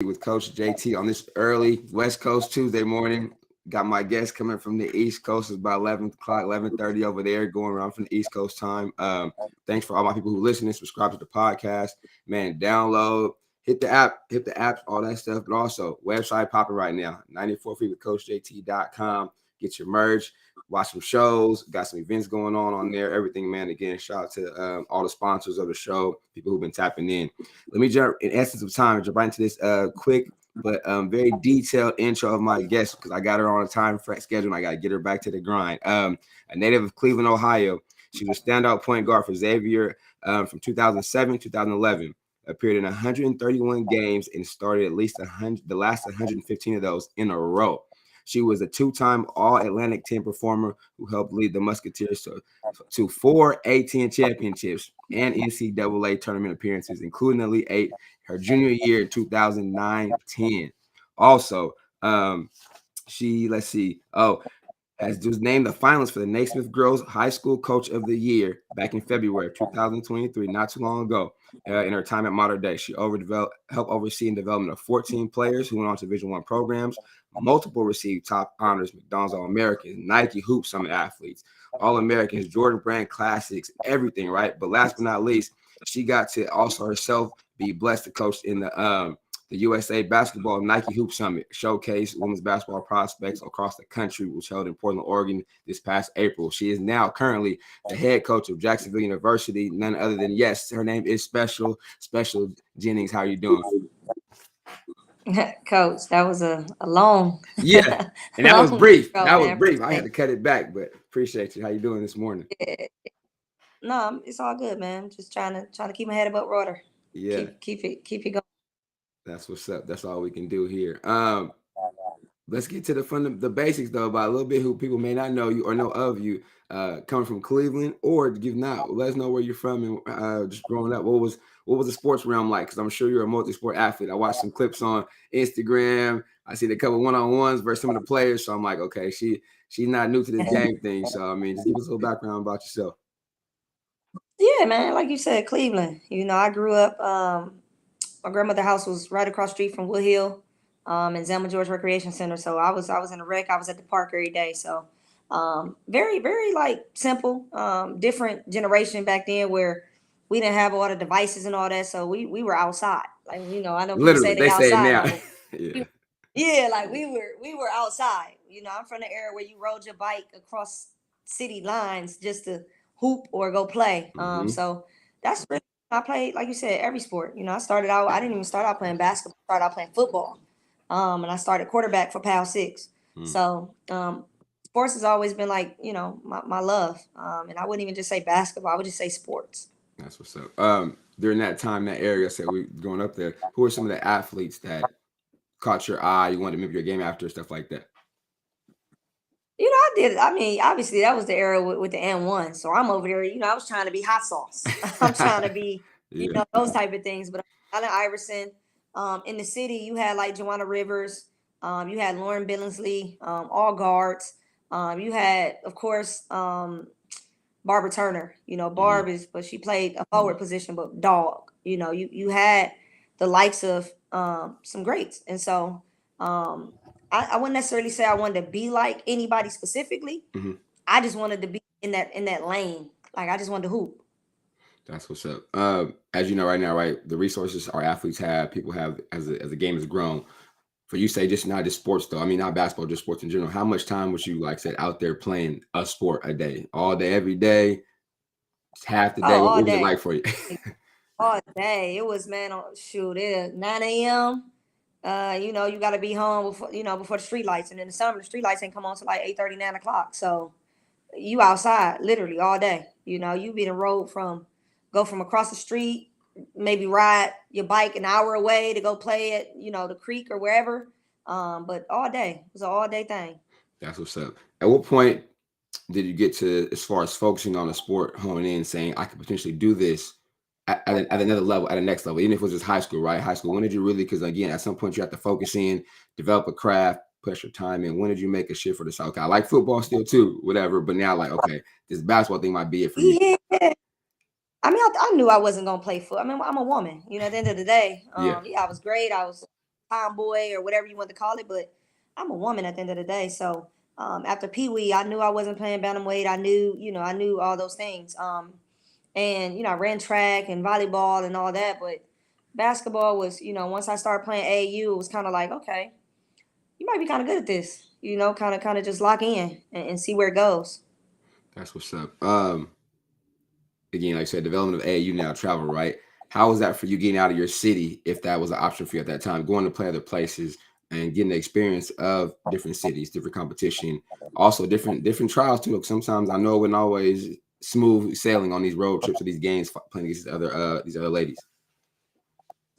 with Coach JT on this early West Coast Tuesday morning. Got my guest coming from the East Coast. It's about 11 o'clock, 11:30 over there, going around from the East Coast time. Thanks for all my people who listen and subscribe to the podcast. Man, download, hit the apps, all that stuff. But also, website popping right now, 94FeetWithCoachJT.com. Get your merch. Watch some shows, got some events going on there, everything, man. Again, shout out to all the sponsors of the show, people who've been tapping in. Let me jump, in essence of time, jump right into this quick but very detailed intro of my guest, because I got her on a time schedule and I got to get her back to the grind. A native of Cleveland, Ohio. She was a standout point guard for Xavier from 2007 2011. Appeared in 131 games and started at least the last 115 of those in a row. She was a two-time All-Atlantic 10 performer who helped lead the Musketeers to 4 A-10 championships and NCAA tournament appearances, including the Elite Eight her junior year in 2009-10. Also, she was named the finalist for the Naismith Girls High School Coach of the Year back in February of 2023, not too long ago. In her time at Monteverde, she helped oversee the development of 14 players who went on to Division I programs. Multiple received top honors, McDonald's All-Americans, Nike Hoop Summit athletes, All-Americans, Jordan Brand Classics, everything, right? But last but not least, she got to also herself be blessed to coach in the USA Basketball Nike Hoop Summit showcase women's basketball prospects across the country, which held in Portland, Oregon this past April. She is now currently the head coach of Jacksonville University, none other than, yes, her name is Special Jennings. How are you doing? Coach, that was a long and that was brief. Was brief. I had to cut it back, but appreciate you. How you doing this morning? No, it's all good, man. Just trying to keep my head above water. Yeah, keep it going. That's what's up. That's all we can do here. Let's get to the basics though, about a little bit who people may not know you or know of you. Coming from Cleveland, or if not, let us know where you're from and just growing up. What was the sports realm like? Because I'm sure you're a multi-sport athlete. I watched some clips on Instagram. I see a couple one-on-ones versus some of the players. So I'm like, okay, she's not new to this game thing. So I mean, just give us a little background about yourself. Yeah, man. Like you said, Cleveland. I grew up. My grandmother's house was right across the street from Wood Hill, in Zelma George Recreation Center. So I was in the rec. I was at the park every day. So very, very like simple, different generation back then where we didn't have all the devices and all that. So we were outside. Like, I know people literally, say they outside. Now. Like we were outside. I'm from the era where you rode your bike across city lines just to hoop or go play. So that's really, I played, like you said, every sport. I didn't even start out playing basketball. I started out playing football. And I started quarterback for PAL 6. So sports has always been like, my love. And I wouldn't even just say basketball. I would just say sports. That's what's up. During that time, that area, said we going up there, who are some of the athletes that caught your eye? You wanted to move your game after, stuff like that? I did. I mean, obviously that was the era with the N1. So I'm over there, I was trying to be hot sauce. I'm trying to be, those type of things. But Allen Iverson, in the city, you had like Joanna Rivers, you had Lauren Billingsley, all guards. You had, of course, Barbara Turner. Barb but she played a forward position, but dog. You had the likes of some greats. And so I wouldn't necessarily say I wanted to be like anybody specifically. I just wanted to be in that lane. Like, I just wanted to hoop. That's what's up. As you know right now, right, the resources our athletes have, people have, as the game has grown. For you say just not just sports though. I mean, not basketball, just sports in general. How much time was you, like said, out there playing a sport a day, all day, every day, half the day? What was it like for you? All day. It was, man. Shoot, it 9 a.m. You got to be home before the street lights. And in the summer, the street lights ain't come on till like 8:30, 9 o'clock. So you outside literally all day. You be the road go from across the street, maybe ride your bike an hour away to go play at, the creek or wherever. But all day. It was an all day thing. That's what's up. At what point did you get to, as far as focusing on a sport, honing in, saying I could potentially do this at another level, at the next level, even if it was just high school, right? High school. When did you really, because again, at some point you have to focus in, develop a craft, put your time in. When did you make a shift for this? Okay, I like football still too, whatever. But now, like, okay, this basketball thing might be it for me. Yeah. I mean, I knew I wasn't gonna play football. I mean, I'm a woman. At the end of the day, I was great. I was tomboy or whatever you want to call it, but I'm a woman at the end of the day. So after Pee Wee, I knew I wasn't playing bantamweight. I knew all those things. And I ran track and volleyball and all that, but basketball was, once I started playing AAU, it was kind of like, okay, you might be kind of good at this, kind of just lock in and see where it goes. That's what's up. Again, like I said, development of AAU now travel, right? How was that for you getting out of your city, if that was an option for you at that time, going to play other places and getting the experience of different cities, different competition, also different trials too? Sometimes I know it wasn't always smooth sailing on these road trips to these games, playing against these other ladies.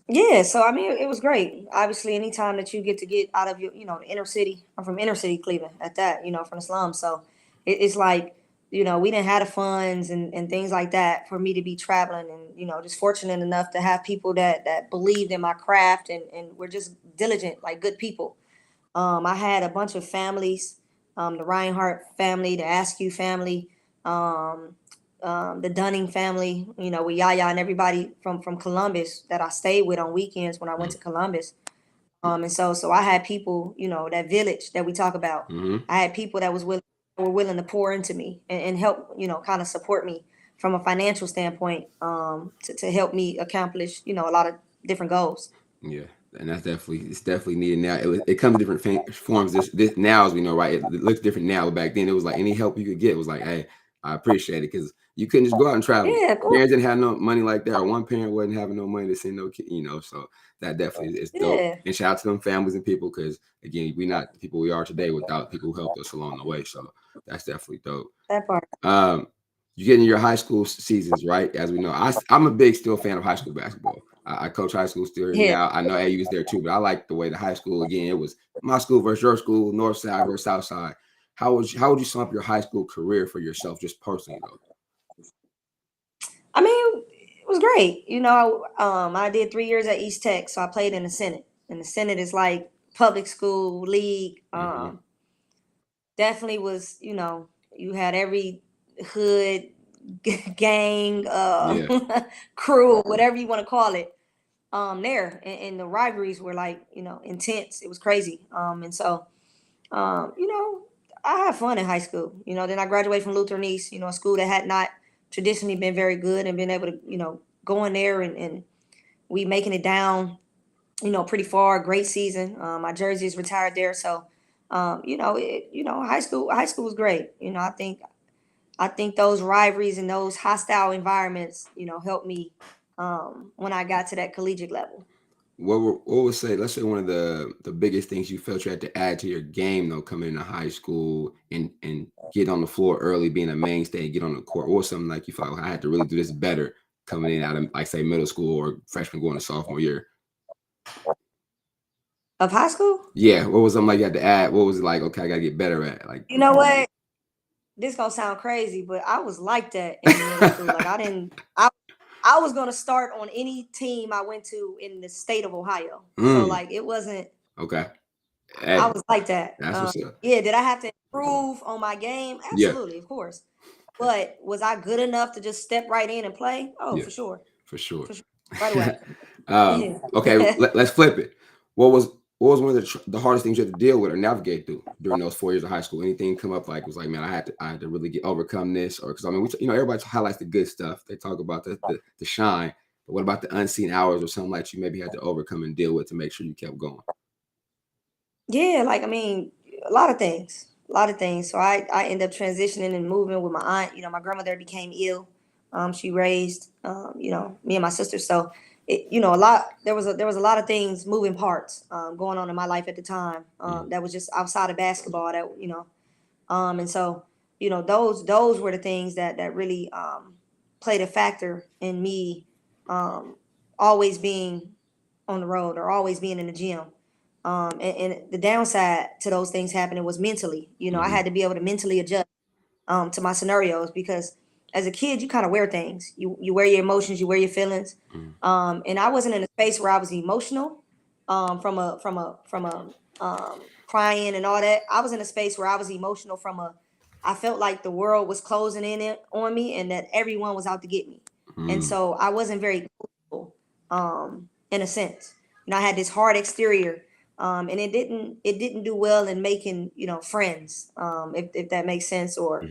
Yeah, so I mean, it was great. Obviously, anytime that you get out of your, the inner city. I'm from inner city Cleveland at that, from the slums. So it's like, we didn't have the funds and things like that for me to be traveling, and just fortunate enough to have people that believed in my craft and were just diligent, like good people. I had a bunch of families, the Reinhardt family, the Askew family, the Dunning family, with Yaya and everybody from Columbus that I stayed with on weekends when I went to Columbus. And so I had people, that village that we talk about. I had people that were willing to pour into me and help, kind of support me from a financial standpoint, to help me accomplish, a lot of different goals. Yeah. And it's definitely needed now. It comes in different forms. This now, as we know, right? It looks different now. But back then, it was like any help you could get was like, hey, I appreciate it, because you couldn't just go out and travel. Yeah, of course. Parents didn't have no money like that, or one parent wasn't having no money to send no kid, So that definitely is dope. Yeah. And shout out to them families and people, because again, we're not the people we are today without people who helped us along the way. So that's definitely dope. That part. You get in your high school seasons, right? As we know, I'm a big still fan of high school basketball. I coach high school still Yeah. now. I know AU is there too, but I like the way the high school, again, it was my school versus your school, north side versus south side. How would you sum up your high school career for yourself, just personally though? I mean, it was great. I did 3 years at East Tech, so I played in the Senate. And the Senate is like public school league. Definitely was, you had every hood gang, crew, whatever you want to call it, there. And the rivalries were like, intense. It was crazy. And so, I had fun in high school. Then I graduated from Lutheran East, a school that had not traditionally been very good, and been able to, go in there and we making it down, pretty far. Great season. My jersey is retired there. So, high school was great. I think those rivalries and those hostile environments, helped me, when I got to that collegiate level. What would say, let's say one of the biggest things you felt you had to add to your game though, coming into high school and get on the floor early, being a mainstay, get on the court, or something like you felt like, I had to really do this better coming in out of, like, say, middle school or freshman going to sophomore year? Of high school? Yeah. What was something like you had to add? What was it like, okay, I gotta get better at? Like, You know what? This gonna sound crazy, but I was like that in middle school. Like I was gonna start on any team I went to in the state of Ohio. So like it wasn't okay. I was like that. That's what's up. Yeah, did I have to improve on my game? Absolutely, of course. But was I good enough to just step right in and play? Oh, Yeah. for sure. For sure. Right away. Okay, let's flip it. What was one of the hardest things you had to deal with or navigate through during those 4 years of high school? Anything come up like, was like, man, I had to really overcome this? Or because I mean, everybody highlights the good stuff. They talk about the shine, but what about the unseen hours or something like you maybe had to overcome and deal with to make sure you kept going? Yeah, like I mean, a lot of things. So I ended up transitioning and moving with my aunt. My grandmother became ill. She raised, me and my sister. So, there was a lot of things, moving parts, going on in my life at the time. That was just outside of basketball. And so, those were the things that really played a factor in me, always being on the road or always being in the gym. And the downside to those things happening was mentally. I had to be able to mentally adjust to my scenarios, because as a kid, you kind of wear things. You wear your emotions, you wear your feelings. And I wasn't in a space where I was emotional, from a crying and all that. I was in a space where I was emotional I felt like the world was closing in on me and that everyone was out to get me. And so I wasn't very comfortable, in a sense. I had this hard exterior, and it didn't do well in making, friends, if that makes sense. Or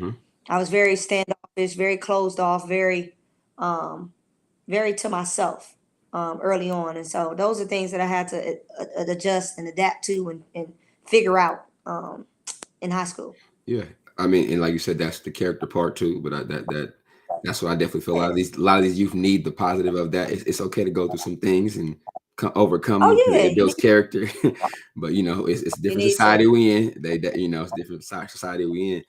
I was very standoffish, very closed off, very to myself, early on. And so those are things that I had to adjust and adapt to and figure out, in high school. Yeah, I mean, and like you said, that's the character part too. But that's what I definitely feel. A lot of these youth need the positive of that. It's okay to go through some things and overcome them, because Oh yeah, it builds character. But it's a you different need society to. we in. It's different society we in.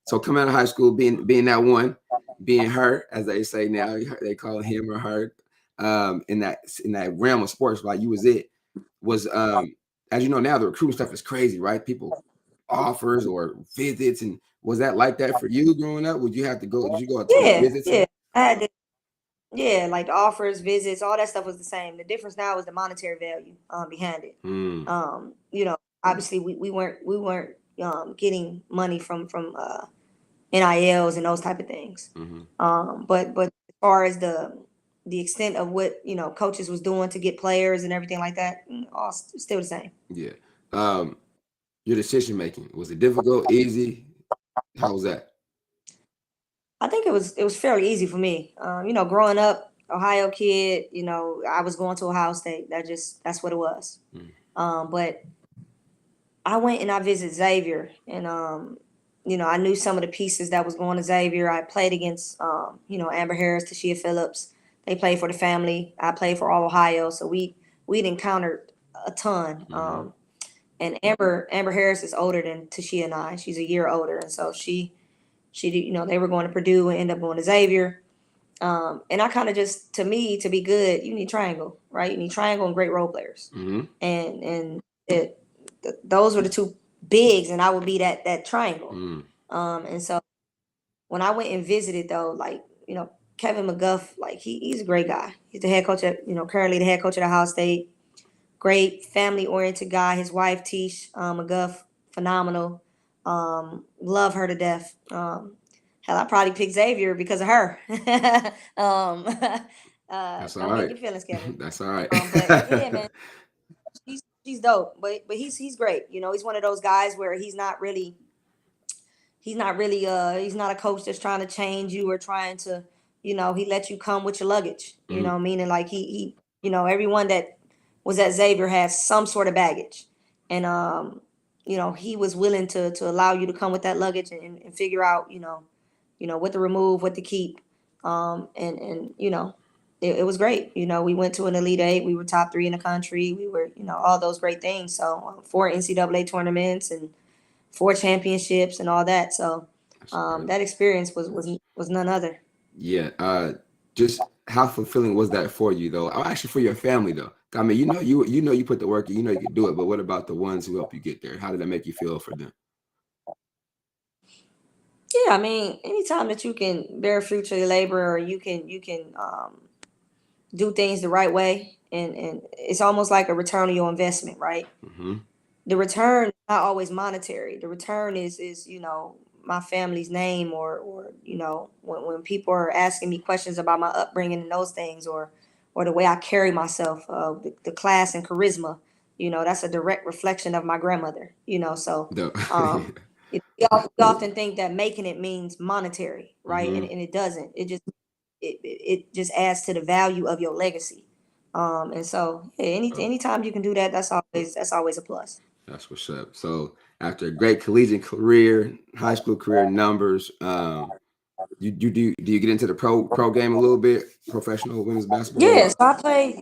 So coming out of high school, being that one, being her, as they say now, they call him or her, in that realm of sports, like you was as you know now, the recruiting stuff is crazy, right? People offers or visits, and was that like that for you growing up? Did you go attend Yeah, visits? yeah. I had to, yeah, like the offers, visits, all that stuff was the same. The difference now is the monetary value, behind it. Mm, Obviously we weren't getting money from NILs and those type of things. hmm But as far as the extent of what, coaches was doing to get players and everything like that, all still the same. yeah. um your decision making, was it difficult, easy? How was that? I think it was fairly easy for me. Growing up, Ohio kid, I was going to Ohio State. That's what it was. Mm, But I went and I visited Xavier, and I knew some of the pieces that was going to Xavier. I played against Amber Harris, Tashia Phillips. They played for the family. I played for all Ohio, so we'd encountered a ton. hmm And Amber Harris is older than Tashia and I. She's a year older, and so they were going to Purdue and end up going to Xavier. And I kind of just, to me, to be good, you need triangle, right? You need triangle and great role players, hmm and those were the two bigs, and I would be that triangle. mm, And so when I went and visited, though, like, Kevin McGuff, like he's a great guy. He's the head coach at, currently the head coach at Ohio State. Great family oriented guy. His wife Tish McGuff, phenomenal. Love her to death. Hell, I probably picked Xavier because of her. that's all Don't hurt right. your feelings, Kevin. That's all right. But yeah, man, she's dope. But he's great. He's one of those guys where he's not a coach that's trying to change you or trying to, he lets you come with your luggage, Mhm. meaning like everyone that was at Xavier has some sort of baggage. And, he was willing to allow you to come with that luggage and figure out, what to remove, what to keep. And it was great. We went to an Elite Eight. We were top 3 in the country. We were, all those great things. So 4 NCAA tournaments and 4 championships and all that. So That's incredible. that experience was none other. Yeah. Just how fulfilling was that for you though? Actually, for your family though. I mean, you put the work, you could do it, but what about the ones who help you get there? How did that make you feel for them? Yeah, I mean, anytime that you can bear fruit to your labor, or you can do things the right way, and it's almost like a return on your investment, right? hmm The return is not always monetary. The return is my family's name, or when people are asking me questions about my upbringing and those things, or the way I carry myself, the class and charisma, that's a direct reflection of my grandmother. So The, um, we often think that making it means monetary, right? And hmm and it doesn't. It just adds to the value of your legacy. And so, yeah, anytime you can do that, that's always a plus. That's what's up. So after a great collegiate career, high school career numbers, do you get into the pro game a little bit, professional women's basketball? Yeah, so I played.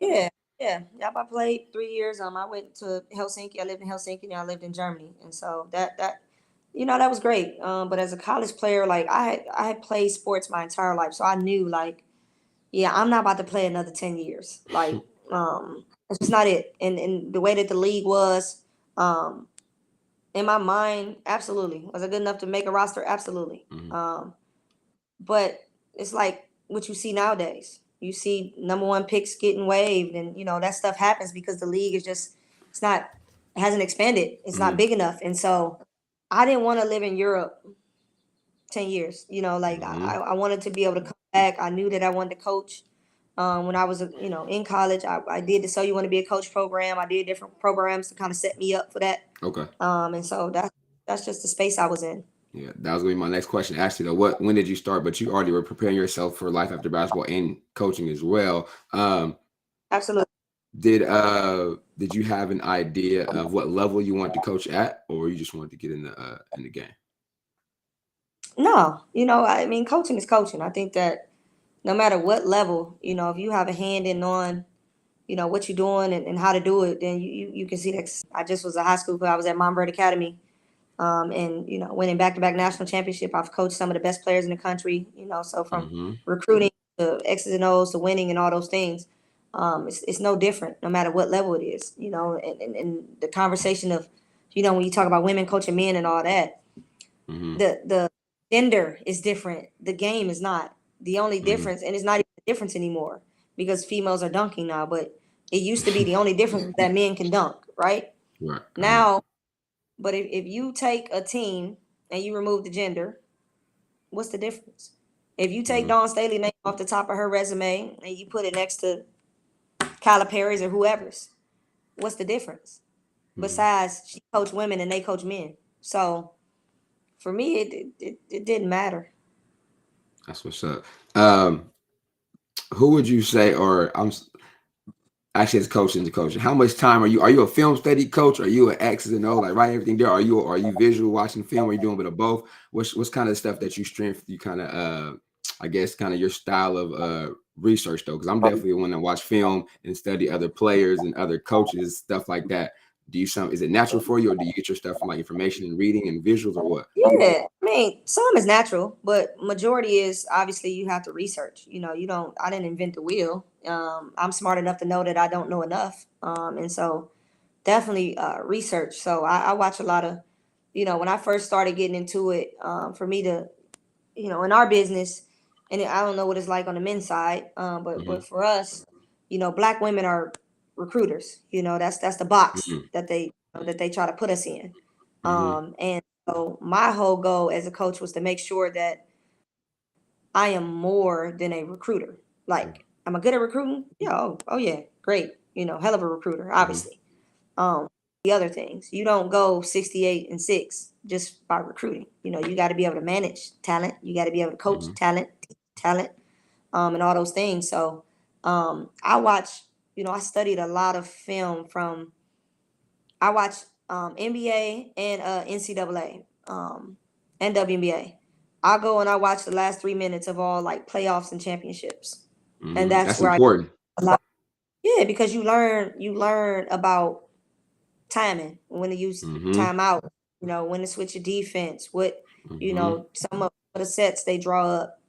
Yeah. I played 3 years. I went to Helsinki. I lived in Helsinki, and I lived in Germany, and so that was great. But as a college player, like I had played sports my entire life, so I knew, like, yeah, I'm not about to play another 10 years. Like, that's just not it. And the way that the league was, um, in my mind, absolutely. Was it good enough to make a roster? Absolutely. hmm But it's like what you see nowadays. You see number one picks getting waived, and that stuff happens because the league is just it's not it hasn't expanded. It's not hmm big enough, and so I didn't want to live in Europe 10 years. Like hmm I wanted to be able to come back. I knew that I wanted to coach. When I was, in college, I did the So You Want to Be a Coach program. I did different programs to kind of set me up for that. Okay. And so that's just the space I was in. Yeah, that was gonna be my next question. Actually, though, when did you start? But you already were preparing yourself for life after basketball and coaching as well. Absolutely. Did you have an idea of what level you wanted to coach at, or you just wanted to get in the game? No, I mean, coaching is coaching. I think that no matter what level, if you have a hand in on, what you're doing and how to do it, then you can see that. I just was a high school player. I was at Monteverde Academy, and winning back-to-back national championship. I've coached some of the best players in the country. So from recruiting to X's and O's to winning and all those things, it's no different no matter what level it is. And the conversation of, when you talk about women coaching men and all that, the gender is different. The game is not. The only difference, and it's not even a difference anymore because females are dunking now, but it used to be the only difference is that men can dunk, right? Right. Now, but if you take a team and you remove the gender, what's the difference? If you take Dawn Staley's name off the top of her resume and you put it next to Kyla Perry's or whoever's, what's the difference? Besides, she coached women and they coach men. So for me, it didn't matter. That's what's up. Who would you say, or I'm actually as coaching, how much time are you a film study coach? Are you an X's and O, like write everything there? Are you visual watching film? Are you doing a bit of both? What's kind of stuff that you kind of I guess kind of your style of research though? Because I'm definitely one that watch film and study other players and other coaches, stuff like that. Is it natural for you, or do you get your stuff from like information and reading and visuals, or what? Yeah, I mean, some is natural, but majority is obviously you have to research. I didn't invent the wheel. I'm smart enough to know that I don't know enough. And so definitely research. So I watch a lot of, when I first started getting into it, for me to, in our business, and I don't know what it's like on the men's side, but for us, Black women are recruiters. That's the box that they try to put us in. And so my whole goal as a coach was to make sure that I am more than a recruiter. Like, am I good at recruiting? Yeah. Oh yeah, great. Hell of a recruiter, obviously. The other things, you don't go 68-6 just by recruiting. You got to be able to manage talent. You got to be able to coach talent, and all those things. So I watch. I studied a lot of film from. I watch NBA and NCAA and WNBA. I go and I watch the last 3 minutes of all like playoffs and championships, and that's where important. Yeah, because you learn about timing, when to use timeout, when to switch your defense, what some of the sets they draw up,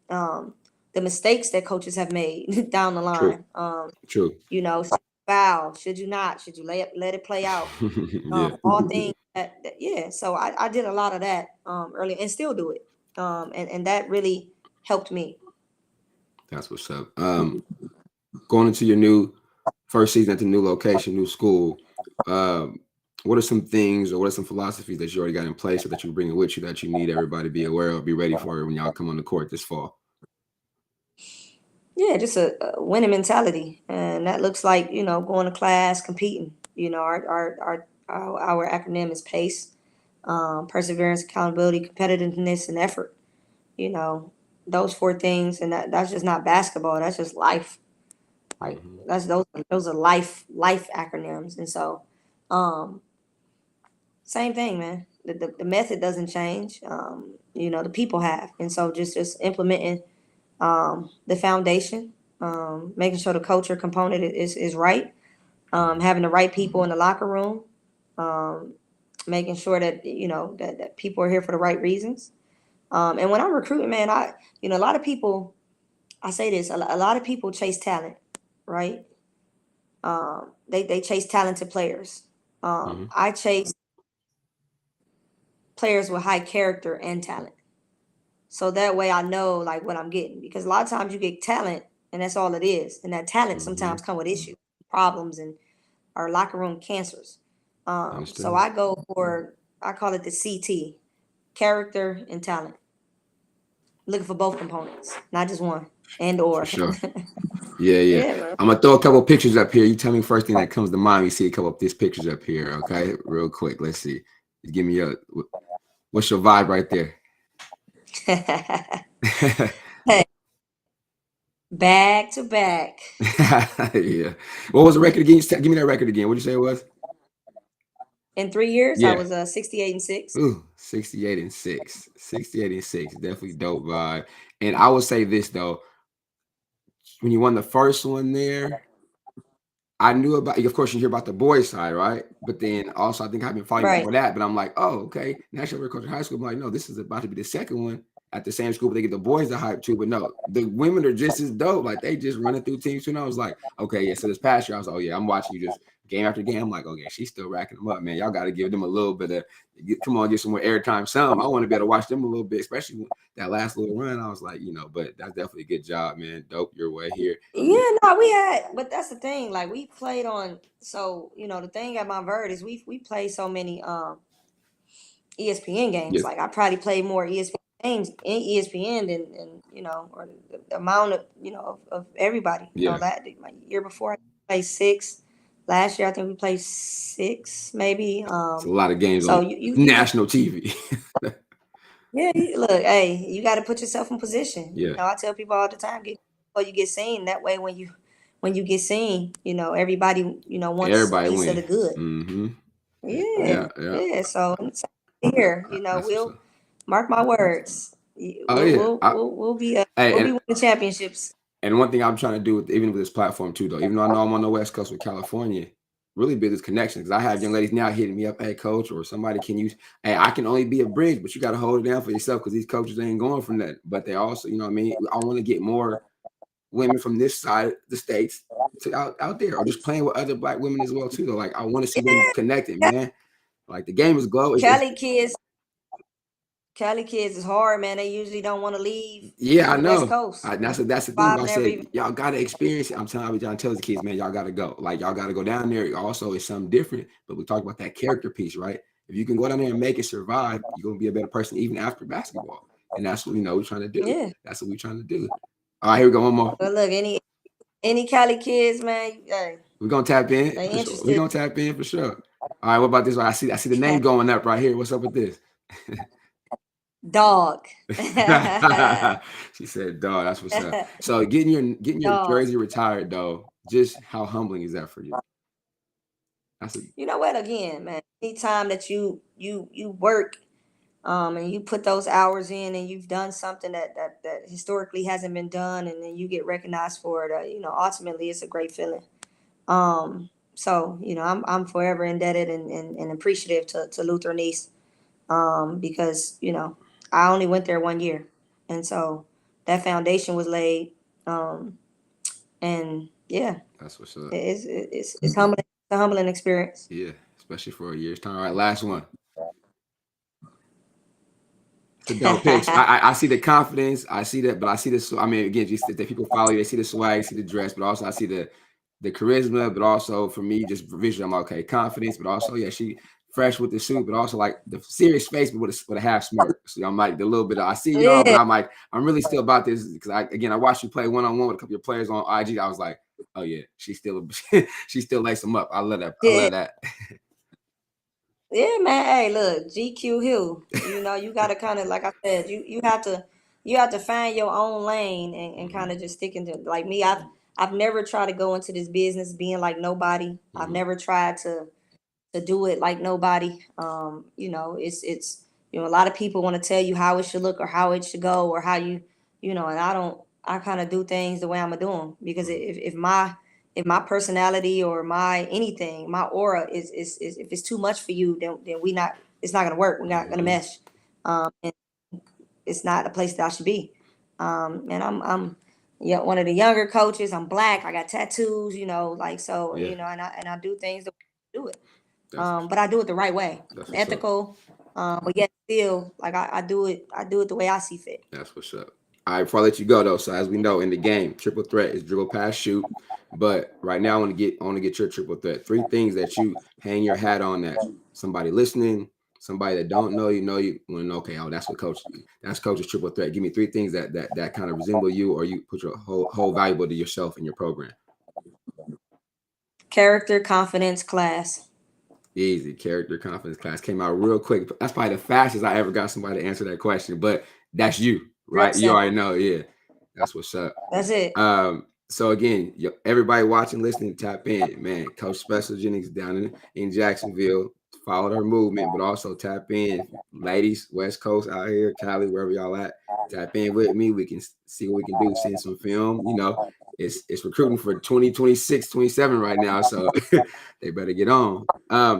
the mistakes that coaches have made down the line. True. Foul, should you not? Should you let it play out? All things yeah. So I did a lot of that early and still do it. And that really helped me. That's what's up. Going into your new first season at the new location, new school, what are some things or what are some philosophies that you already got in place or that you're bringing with you that you need everybody to be aware of, be ready for when y'all come on the court this fall? Yeah, just a winning mentality, and that looks like going to class, competing. Our acronym is PACE, perseverance, accountability, competitiveness, and effort. Those 4 things, and that's just not basketball. That's just life. Like those are life acronyms, and so same thing, man. The method doesn't change. The people have, and so just implementing the foundation, making sure the culture component is right, having the right people in the locker room, making sure that that people are here for the right reasons. And when I'm recruiting, man, a lot of people, I say this, a lot of people chase talent, right? They chase talented players. I chase players with high character and talent. So that way I know like what I'm getting, because a lot of times you get talent and that's all it is. And that talent sometimes come with issues, problems, and our locker room cancers. So I go for, I call it the CT, character and talent. Looking for both components, not just one. and or. For sure. Yeah. Man. I'm gonna throw a couple pictures up here. You tell me first thing that comes to mind. You see a couple of these pictures up here, okay? Real quick. Let's see. Give me what's your vibe right there? Hey, back to back. Yeah. What was the record again? Give me that record again. What did you say it was? In 3 years, Yeah. I was 68-6. Ooh, 68-6. 68-6. Definitely dope vibe. And I would say this though. When you won the first one there, I knew about, of course, you hear about the boys' side, right? But then also, I think I've been fighting Right. for that. But I'm like, oh, okay. National Coach High School. I'm like, no, this is about to be the second one at the same school, but they get the boys the hype too. But no, the women are just as dope. Like they just running through teams too. And I was like, okay, yeah. So this past year, I was like, oh yeah, I'm watching you just game after game. I'm like, okay, she's still racking them up, man. Y'all got to give them a little bit of, come on, get some more airtime. Some I want to be able to watch them a little bit, especially that last little run. I was like, but that's definitely a good job, man. Dope your way here. Yeah, no, we had, but that's the thing. Like we played on, so the thing at Monteverde is we play so many ESPN games. Yes. Like I probably played more ESPN games in ESPN than or the amount of of everybody. Yeah. That my year before I played 6. Last year I think we played 6, maybe. It's a lot of games so on you national TV. Yeah, look, hey, you got to put yourself in position. Yeah. I tell people all the time, before you get seen. That way, when you get seen, everybody, wants Everybody a piece win. of the good. Mm-hmm. Yeah. So here, That's we'll mark my words. We'll be winning championships. And one thing I'm trying to do even with this platform too, though, even though I know I'm on the West Coast with California, really build this connection, because I have young ladies now hitting me up, hey coach, or somebody can use, hey, I can only be a bridge, but you got to hold it down for yourself, because these coaches ain't going from that. But they also, I want to get more women from this side of the states to out there, or just playing with other Black women as well too, though. Like I want to see them connected, man. Like the game is glow. Cali kids is hard, man. They usually don't want to leave. Yeah, I know. West Coast. That's the thing. I said, y'all gotta experience it. I'm telling the kids, man, y'all gotta go. Like y'all gotta go down there. Also, it's something different. But we talk about that character piece, right? If you can go down there and make it survive, you're gonna be a better person even after basketball. And that's what we're trying to do. Yeah. That's what we're trying to do. All right, here we go. One more. But look, any Cali kids, man, hey, we're gonna tap in. Sure. We're gonna tap in for sure. All right, what about this one? I see the name going up right here. What's up with this? Dog. She said dog. That's what's up. So getting your jersey retired though, just how humbling is that for you? You know what, again, man, anytime that you work and you put those hours in and you've done something that historically hasn't been done, and then you get recognized for it, ultimately it's a great feeling. So I'm forever indebted and appreciative to Luther and East, because I only went there 1 year, and so that foundation was laid, and yeah, that's what's up. It's humbling. It's a humbling experience. Yeah, especially for a year's time. All right, last one. It's a dope pitch. I see the confidence. I see that, but I see this. I mean, again, just that people follow you. They see the swag, see the dress, but also I see the charisma. But also for me, just visually, I'm okay, confidence. But also, yeah, she fresh with the suit, but also like the serious face, but with a half smirk. So I'm like the little bit of, I see y'all, but I'm like, I'm really still about this, because I watched you play one-on-one with a couple of players on IG. I was like, oh yeah, she still lace them up. I love that. I love that. Yeah, man. Hey, look, GQ Hill. You gotta kind of, like I said, you have to find your own lane and kind of just stick into, like me. I've never tried to go into this business being like nobody. I've never tried to do it like nobody. It's a lot of people want to tell you how it should look or how it should go or how and I kind of do things the way I'm gonna do them, because if my personality or my aura is if it's too much for you, then it's not gonna work. We're not gonna mesh. And it's not a place that I should be. And I'm one of the younger coaches. I'm Black. I got tattoos, and I do things the way I do it. But I do it the right way, ethical. But yet still, like I do it the way I see fit. That's what's up. All right, before I let you go though, so as we know in the game, triple threat is dribble, pass, shoot. But right now I want to get your triple threat. 3 things that you hang your hat on that somebody listening Somebody that don't know you want to know, okay, oh, that's Coach's triple threat. Give me 3 things that kind of resemble you, or you put your whole valuable to yourself in your program. Character, confidence, class. Easy. Character, confidence, class. Came out real quick. That's probably the fastest I ever got somebody to answer that question, but that's you, right? You already know. Yeah, that's what's up. That's it. So again, everybody watching, listening, tap in, man. Coach Special Jennings down in Jacksonville. Follow her movement, but also tap in, ladies, West Coast out here, Cali, wherever y'all at. Tap in with me. We can see what we can do. Send some film. You know, it's recruiting for 2026, 27 right now, so they better get on.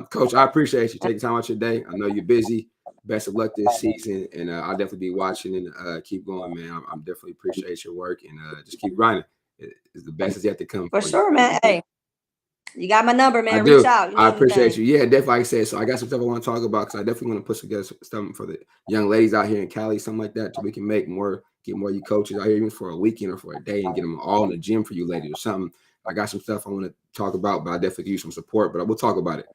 Coach, I appreciate you taking time out your day. I know you're busy. Best of luck this season, and I'll definitely be watching and keep going, man. I'm definitely appreciate your work, and just keep grinding. It's the best is yet to come. For sure, man. Hey, you got my number, man. I do. Reach out. I appreciate you. Yeah, definitely. Like I said, so I got some stuff I want to talk about because I definitely want to put together something for the young ladies out here in Cali, something like that, so we can get more of you coaches out here, even for a weekend or for a day, and get them all in the gym for you ladies or something. I got some stuff I want to talk about, but I definitely give you some support. But we'll talk about it.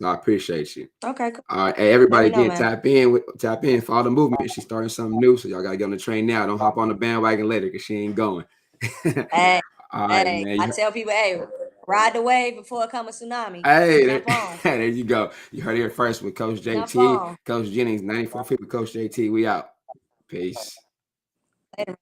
So I appreciate you. Okay. Cool. All right. Hey, everybody, again, tap in, follow the movement. She's starting something new, so y'all gotta get on the train now. Don't hop on the bandwagon later because she ain't going. Hey, all right, man. I tell people, hey, ride the wave before it comes a tsunami. Hey, there you go. You heard it here first with Coach JT, Jump Coach Jennings, 94FeetWithCoachJT. We out. Peace. Later.